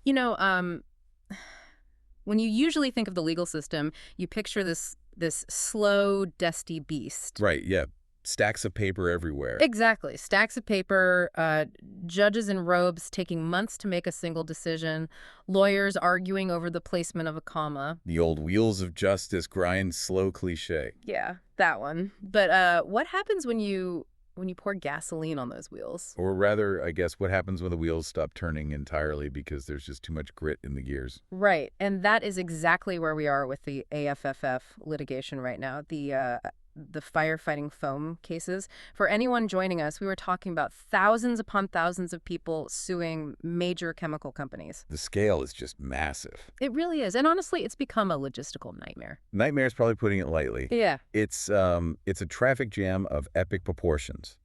You know, when you usually think of the legal system, you picture this slow, dusty beast. Right, yeah. Stacks of paper everywhere. Exactly. Stacks of paper, judges in robes taking months to make a single decision, lawyers arguing over the placement of a comma. The old wheels of justice grind slow cliche. Yeah, that one. But what happens when you pour gasoline on those wheels? Or rather, I guess, what happens when the wheels stop turning entirely because there's just too much grit in the gears. Right. And that is exactly where we are with the AFFF litigation right now, the firefighting foam cases. For anyone joining us, we were talking about thousands upon thousands of people suing major chemical companies. The scale is just massive. It really is. And honestly, it's become a logistical nightmare. Nightmare is probably putting it lightly. Yeah. It's a traffic jam of epic proportions.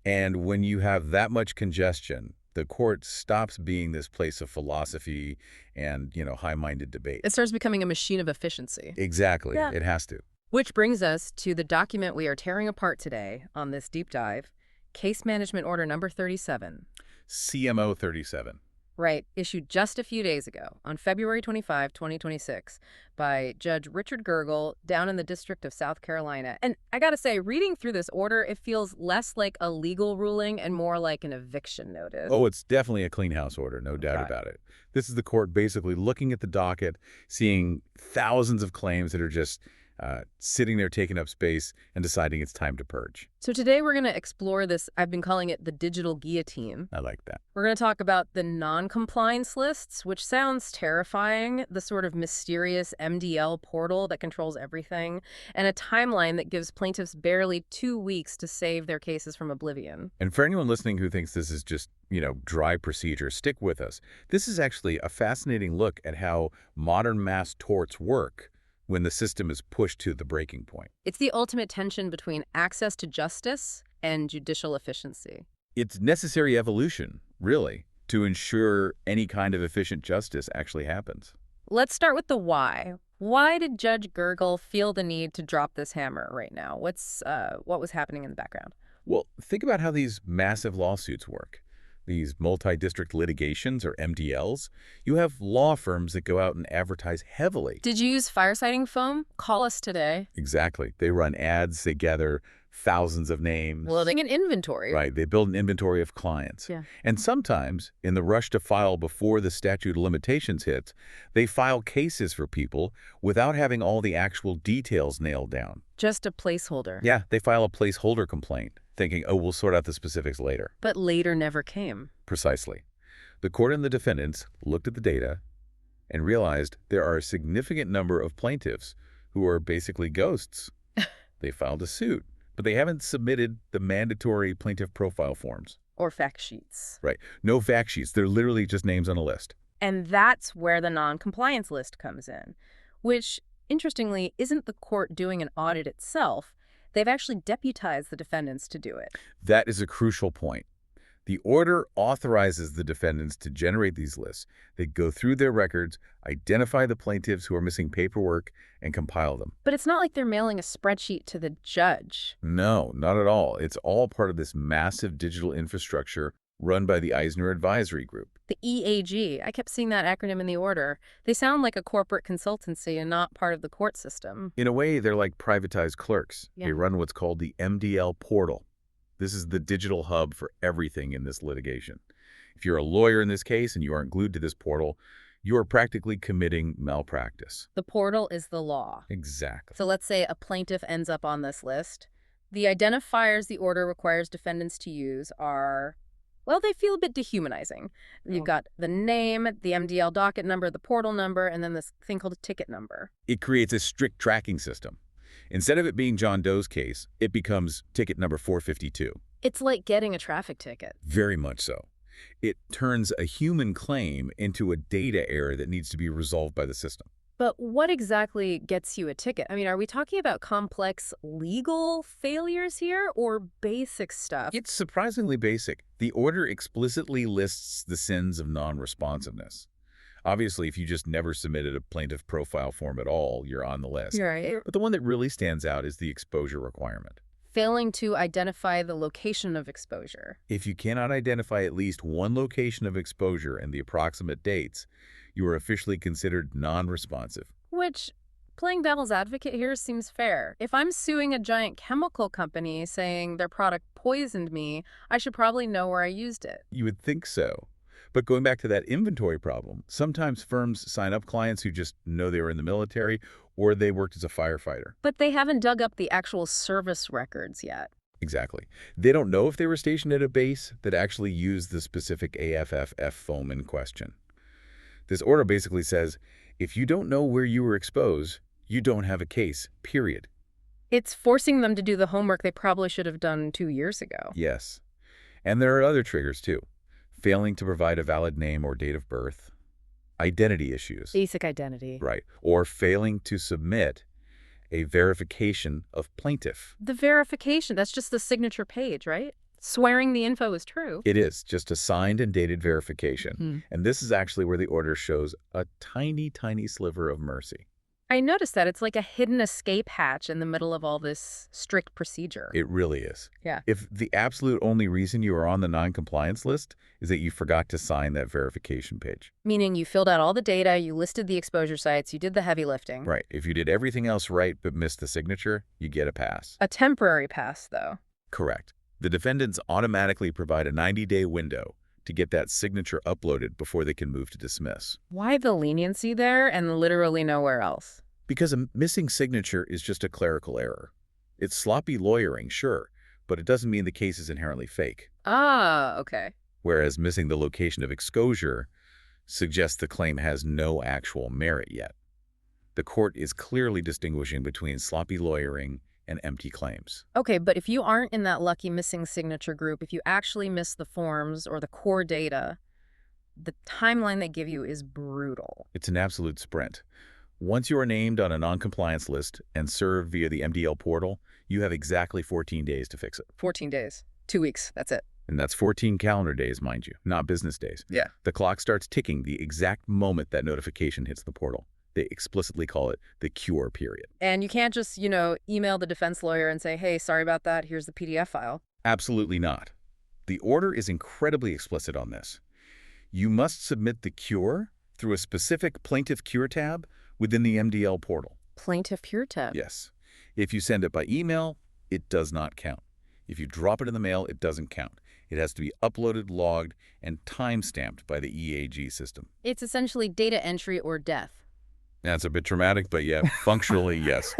And when you have that much congestion, the court stops being this place of philosophy and, high-minded debate. It starts becoming a machine of efficiency. Exactly. Yeah. It has to. Which brings us to the document we are tearing apart today on this deep dive, Case Management Order number 37. CMO 37. Right, issued just a few days ago, on February 25, 2026, by Judge Richard Gergel down in the District of South Carolina. And I gotta say, reading through this order, it feels less like a legal ruling and more like an eviction notice. Oh, it's definitely a clean house order, no doubt about it. This is the court basically looking at the docket, seeing thousands of claims that are just sitting there taking up space and deciding it's time to purge. So today we're going to explore this. I've been calling it the digital guillotine. I like that. We're going to talk about the non-compliance lists, which sounds terrifying, the sort of mysterious MDL portal that controls everything, and a timeline that gives plaintiffs barely 2 weeks to save their cases from oblivion. And for anyone listening who thinks this is just, dry procedure, stick with us. This is actually a fascinating look at how modern mass torts work when the system is pushed to the breaking point. It's the ultimate tension between access to justice and judicial efficiency. It's necessary evolution, really, to ensure any kind of efficient justice actually happens. Let's start with the why. Why did Judge Gergel feel the need to drop this hammer right now? What was happening in the background? Well, think about how these massive lawsuits work. These multi-district litigations, or MDLs, you have law firms that go out and advertise heavily. Did you use firefighting foam? Call us today. Exactly. They run ads, they gather thousands of names. Building an inventory. Right. They build an inventory of clients. Yeah. And sometimes, in the rush to file before the statute of limitations hits, they file cases for people without having all the actual details nailed down. Just a placeholder. Yeah, they file a placeholder complaint, thinking, oh, we'll sort out the specifics later. But later never came. Precisely. The court and the defendants looked at the data and realized there are a significant number of plaintiffs who are basically ghosts. They filed a suit, but they haven't submitted the mandatory plaintiff profile forms. Or fact sheets. Right. No fact sheets. They're literally just names on a list. And that's where the non-compliance list comes in, which, interestingly, isn't the court doing an audit itself. They've actually deputized the defendants to do it. That is a crucial point. The order authorizes the defendants to generate these lists. They go through their records, identify the plaintiffs who are missing paperwork, and compile them. But it's not like they're mailing a spreadsheet to the judge. No, not at all. It's all part of this massive digital infrastructure run by the Eisner Advisory Group. The EAG. I kept seeing that acronym in the order. They sound like a corporate consultancy and not part of the court system. In a way, they're like privatized clerks. Yeah. They run what's called the MDL portal. This is the digital hub for everything in this litigation. If you're a lawyer in this case and you aren't glued to this portal, you are practically committing malpractice. The portal is the law. Exactly. So let's say a plaintiff ends up on this list. The identifiers the order requires defendants to use are, well, they feel a bit dehumanizing. You've got the name, the MDL docket number, the portal number, and then this thing called a ticket number. It creates a strict tracking system. Instead of it being John Doe's case, it becomes ticket number 452. It's like getting a traffic ticket. Very much so. It turns a human claim into a data error that needs to be resolved by the system. But what exactly gets you a ticket? I mean, are we talking about complex legal failures here or basic stuff? It's surprisingly basic. The order explicitly lists the sins of non-responsiveness. Obviously, if you just never submitted a plaintiff profile form at all, you're on the list. Right. But the one that really stands out is the exposure requirement. Failing to identify the location of exposure. If you cannot identify at least one location of exposure and the approximate dates, you are officially considered non-responsive. Which, playing devil's advocate here seems fair. If I'm suing a giant chemical company saying their product poisoned me, I should probably know where I used it. You would think so. But going back to that inventory problem, sometimes firms sign up clients who just know they were in the military or they worked as a firefighter. But they haven't dug up the actual service records yet. Exactly. They don't know if they were stationed at a base that actually used the specific AFFF foam in question. This order basically says, if you don't know where you were exposed, you don't have a case, period. It's forcing them to do the homework they probably should have done 2 years ago. Yes. And there are other triggers, too. Failing to provide a valid name or date of birth, identity issues. Basic identity. Right. Or failing to submit a verification of plaintiff. The verification, that's just the signature page, right? Swearing the info is true. It is just a signed and dated verification. And this is actually where the order shows a tiny, tiny sliver of mercy. I noticed that it's like a hidden escape hatch in the middle of all this strict procedure. It really is. Yeah. If the absolute only reason you are on the non-compliance list is that you forgot to sign that verification page. Meaning you filled out all the data, you listed the exposure sites, you did the heavy lifting. Right. If you did everything else right but missed the signature, you get a pass. A temporary pass, though. Correct. The defendants automatically provide a 90-day window to get that signature uploaded before they can move to dismiss. Why the leniency there and literally nowhere else? Because a missing signature is just a clerical error. It's sloppy lawyering, sure, but it doesn't mean the case is inherently fake. Ah, okay. Whereas missing the location of exposure suggests the claim has no actual merit yet. The court is clearly distinguishing between sloppy lawyering and empty claims. Okay, but if you aren't in that lucky missing signature group, if you actually miss the forms or the core data, the timeline they give you is brutal. It's an absolute sprint. Once you are named on a non-compliance list and served via the MDL portal, you have exactly 14 days to fix it. 14 days. 2 weeks. That's it. And that's 14 calendar days, mind you, not business days. Yeah. The clock starts ticking the exact moment that notification hits the portal. They explicitly call it the cure period. And you can't just, email the defense lawyer and say, hey, sorry about that, here's the PDF file. Absolutely not. The order is incredibly explicit on this. You must submit the cure through a specific plaintiff cure tab within the MDL portal. Plaintiff cure tab? Yes. If you send it by email, it does not count. If you drop it in the mail, it doesn't count. It has to be uploaded, logged, and time-stamped by the EAG system. It's essentially data entry or death. That's a bit dramatic, but yeah, functionally, yes.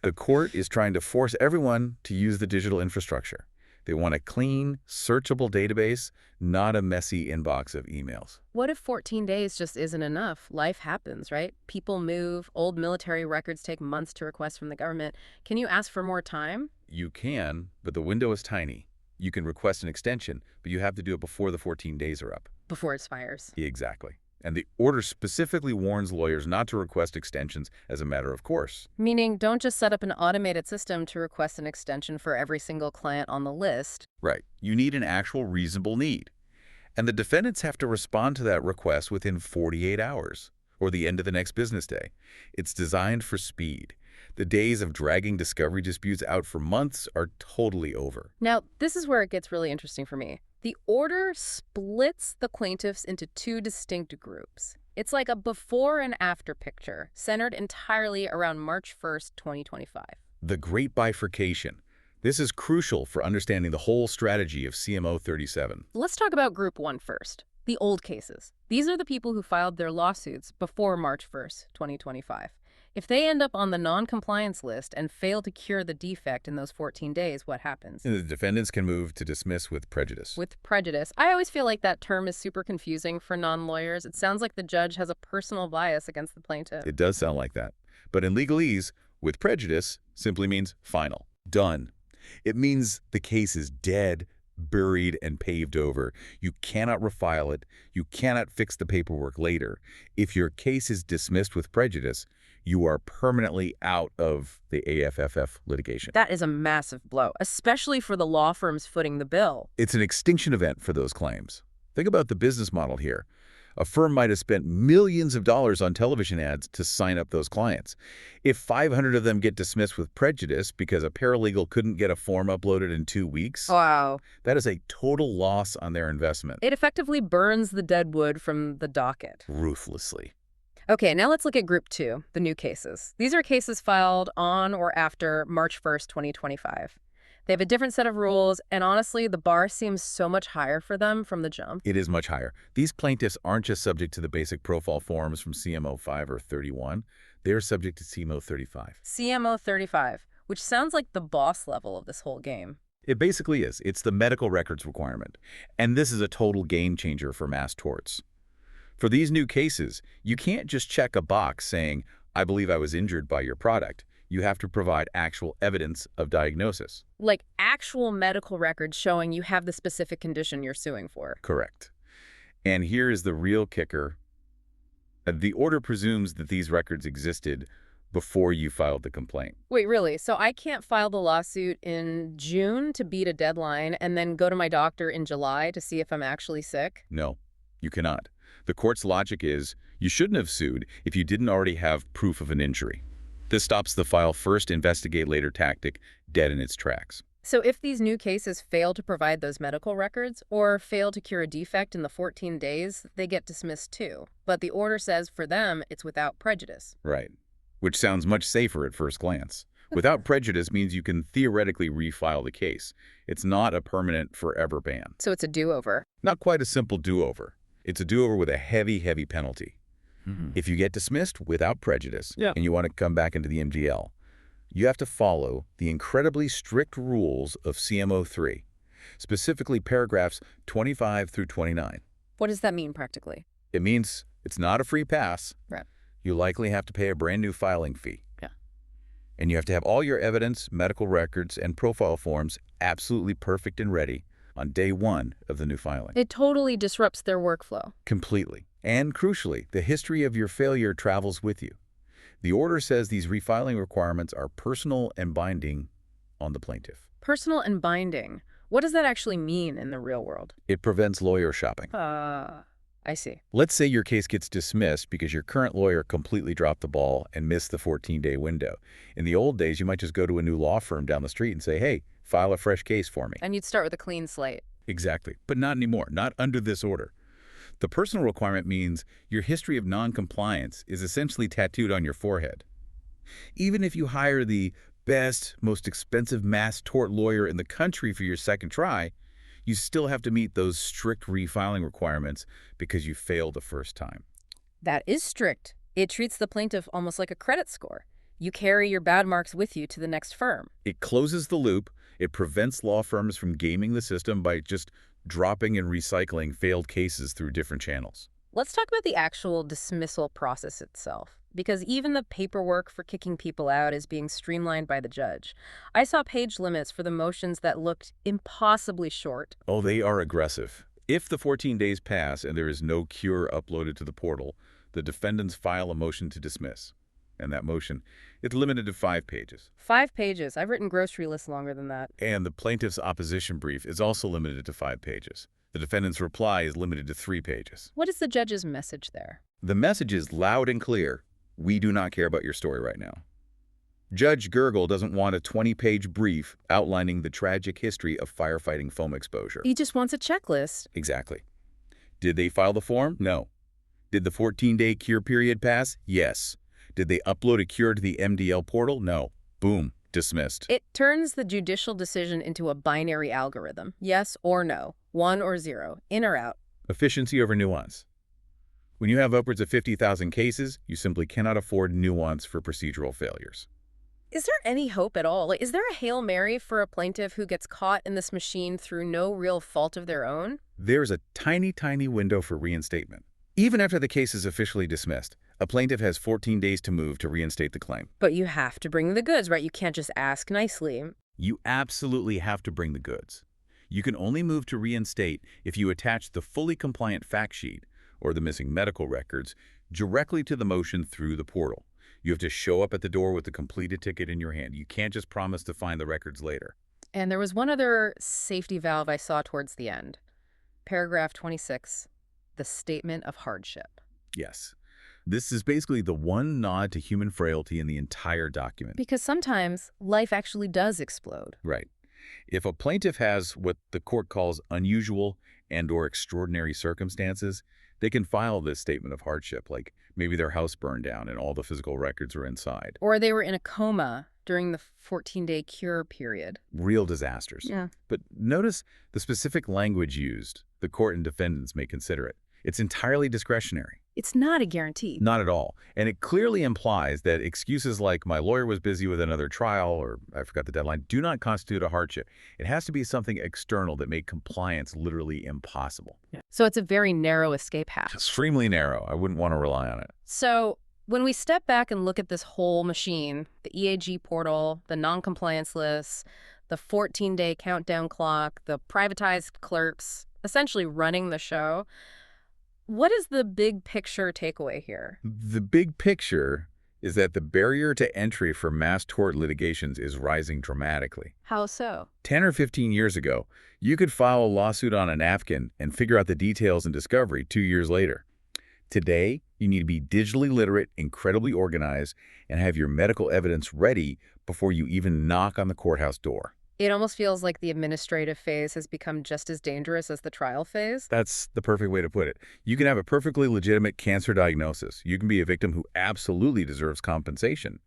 The court is trying to force everyone to use the digital infrastructure. They want a clean, searchable database, not a messy inbox of emails. What if 14 days just isn't enough? Life happens, right? People move, old military records take months to request from the government. Can you ask for more time? You can, but the window is tiny. You can request an extension, but you have to do it before the 14 days are up. Before it expires. Exactly. And the order specifically warns lawyers not to request extensions as a matter of course. Meaning, don't just set up an automated system to request an extension for every single client on the list. Right. You need an actual reasonable need. And the defendants have to respond to that request within 48 hours, or the end of the next business day. It's designed for speed. The days of dragging discovery disputes out for months are totally over. Now, this is where it gets really interesting for me. The order splits the plaintiffs into 2 distinct groups. It's like a before and after picture, centered entirely around March 1st, 2025. The great bifurcation. This is crucial for understanding the whole strategy of CMO 37. Let's talk about Group 1 first, the old cases. These are the people who filed their lawsuits before March 1st, 2025. If they end up on the non-compliance list and fail to cure the defect in those 14 days, what happens? The defendants can move to dismiss with prejudice. With prejudice. I always feel like that term is super confusing for non-lawyers. It sounds like the judge has a personal bias against the plaintiff. It does sound like that. But in legalese, with prejudice simply means final, done. It means the case is dead, buried, and paved over. You cannot refile it. You cannot fix the paperwork later. If your case is dismissed with prejudice, you are permanently out of the AFFF litigation. That is a massive blow, especially for the law firms footing the bill. It's an extinction event for those claims. Think about the business model here. A firm might have spent millions of dollars on television ads to sign up those clients. If 500 of them get dismissed with prejudice because a paralegal couldn't get a form uploaded in 2 weeks, Wow. that is a total loss on their investment. It effectively burns the dead wood from the docket. Ruthlessly. Okay, now let's look at Group 2, the new cases. These are cases filed on or after March 1st, 2025. They have a different set of rules, and honestly, the bar seems so much higher for them from the jump. It is much higher. These plaintiffs aren't just subject to the basic profile forms from CMO 5 or 31. They're subject to CMO 35. CMO 35, which sounds like the boss level of this whole game. It basically is. It's the medical records requirement. And this is a total game changer for mass torts. For these new cases, you can't just check a box saying, I believe I was injured by your product. You have to provide actual evidence of diagnosis. Like actual medical records showing you have the specific condition you're suing for. Correct. And here is the real kicker. The order presumes that these records existed before you filed the complaint. Wait, really? So I can't file the lawsuit in June to beat a deadline and then go to my doctor in July to see if I'm actually sick? No, you cannot. The court's logic is you shouldn't have sued if you didn't already have proof of an injury. This stops the file first, investigate later tactic dead in its tracks. So if these new cases fail to provide those medical records or fail to cure a defect in the 14 days, they get dismissed too. But the order says for them, it's without prejudice. Right. Which sounds much safer at first glance. Without prejudice means you can theoretically refile the case. It's not a permanent forever ban. So it's a do-over. Not quite a simple do-over. It's a do-over with a heavy, heavy penalty. If you get dismissed without prejudice and you want to come back into the MDL, you have to follow the incredibly strict rules of CMO 3, specifically paragraphs 25 through 29. What does that mean practically? It means it's not a free pass. Right. You likely have to pay a brand new filing fee. Yeah. And you have to have all your evidence, medical records, and profile forms absolutely perfect and ready on day 1 of the new filing. It totally disrupts their workflow. Completely. And crucially, the history of your failure travels with you. The order says these refiling requirements are personal and binding on the plaintiff. Personal and binding. What does that actually mean in the real world? It prevents lawyer shopping. I see. Let's say your case gets dismissed because your current lawyer completely dropped the ball and missed the 14-day window. In the old days, you might just go to a new law firm down the street and say, hey, file a fresh case for me. And you'd start with a clean slate. Exactly. But not anymore. Not under this order. The personal requirement means your history of non-compliance is essentially tattooed on your forehead. Even if you hire the best, most expensive mass tort lawyer in the country for your second try, you still have to meet those strict refiling requirements because you failed the first time. That is strict. It treats the plaintiff almost like a credit score. You carry your bad marks with you to the next firm. It closes the loop. It prevents law firms from gaming the system by just dropping and recycling failed cases through different channels. Let's talk about the actual dismissal process itself, because even the paperwork for kicking people out is being streamlined by the judge. I saw page limits for the motions that looked impossibly short. Oh, they are aggressive. If the 14 days pass and there is no cure uploaded to the portal, the defendants file a motion to dismiss. And that motion, it's limited to 5 pages. 5 pages. I've written grocery lists longer than that. And the plaintiff's opposition brief is also limited to 5 pages. The defendant's reply is limited to 3 pages. What is the judge's message there? The message is loud and clear. We do not care about your story right now. Judge Gergel doesn't want a 20-page brief outlining the tragic history of firefighting foam exposure. He just wants a checklist. Exactly. Did they file the form? No. Did the 14-day cure period pass? Yes. Did they upload a cure to the MDL portal? No. Boom. Dismissed. It turns the judicial decision into a binary algorithm. Yes or no. 1 or 0. In or out. Efficiency over nuance. When you have upwards of 50,000 cases, you simply cannot afford nuance for procedural failures. Is there any hope at all? Is there a Hail Mary for a plaintiff who gets caught in this machine through no real fault of their own? There's a tiny, tiny window for reinstatement. Even after the case is officially dismissed, a plaintiff has 14 days to move to reinstate the claim. But you have to bring the goods, right? You can't just ask nicely. You absolutely have to bring the goods. You can only move to reinstate if you attach the fully compliant fact sheet, or the missing medical records, directly to the motion through the portal. You have to show up at the door with the completed ticket in your hand. You can't just promise to find the records later. And there was one other safety valve I saw towards the end. paragraph 26, the statement of hardship. Yes. This is basically the one nod to human frailty in the entire document. Because sometimes life actually does explode. Right. If a plaintiff has what the court calls unusual and/or extraordinary circumstances, they can file this statement of hardship, like maybe their house burned down and all the physical records are inside. Or they were in a coma during the 14-day cure period. Real disasters. Yeah. But notice the specific language used. The court and defendants may consider it. It's entirely discretionary. It's not a guarantee. Not at all. And it clearly implies that excuses like my lawyer was busy with another trial or I forgot the deadline do not constitute a hardship. It has to be something external that made compliance literally impossible. So it's a very narrow escape hatch. Extremely narrow. I wouldn't want to rely on it. So when we step back and look at this whole machine, the EAG portal, the non-compliance lists, the 14-day countdown clock, the privatized clerks, essentially running the show, what is the big picture takeaway here? The big picture is that the barrier to entry for mass tort litigations is rising dramatically. How so? 10 or 15 years ago, you could file a lawsuit on a napkin and figure out the details in discovery 2 years later. Today, you need to be digitally literate, incredibly organized, and have your medical evidence ready before you even knock on the courthouse door. It almost feels like the administrative phase has become just as dangerous as the trial phase. That's the perfect way to put it. You can have a perfectly legitimate cancer diagnosis. You can be a victim who absolutely deserves compensation.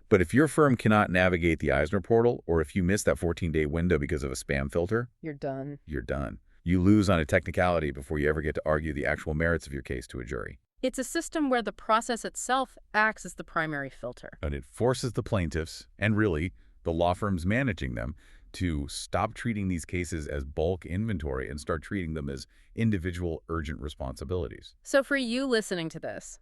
But if your firm cannot navigate the Eisner portal, or if you miss that 14-day window because of a spam filter, You're done. you're done. You lose on a technicality before you ever get to argue the actual merits of your case to a jury. It's a system where the process itself acts as the primary filter. And it forces the plaintiffs, and really the law firms managing them, to stop treating these cases as bulk inventory and start treating them as individual urgent responsibilities. So for you listening to this,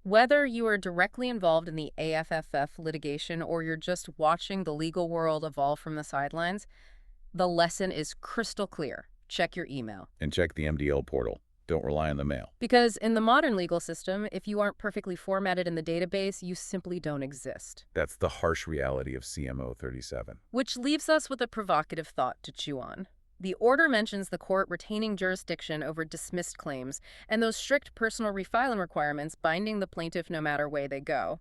whether you are directly involved in the AFFF litigation or you're just watching the legal world evolve from the sidelines, the lesson is crystal clear. Check your email. And check the MDL portal. Don't rely on the mail. Because in the modern legal system, if you aren't perfectly formatted in the database, you simply don't exist. That's the harsh reality of CMO 37. Which leaves us with a provocative thought to chew on. The order mentions the court retaining jurisdiction over dismissed claims and those strict personal refiling requirements binding the plaintiff no matter where they go.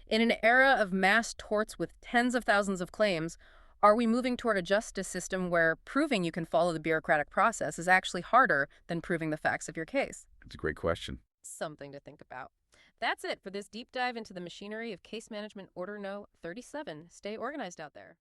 In an era of mass torts with tens of thousands of claims, are we moving toward a justice system where proving you can follow the bureaucratic process is actually harder than proving the facts of your case? It's a great question. Something to think about. That's it for this deep dive into the machinery of Case Management Order No. 37. Stay organized out there.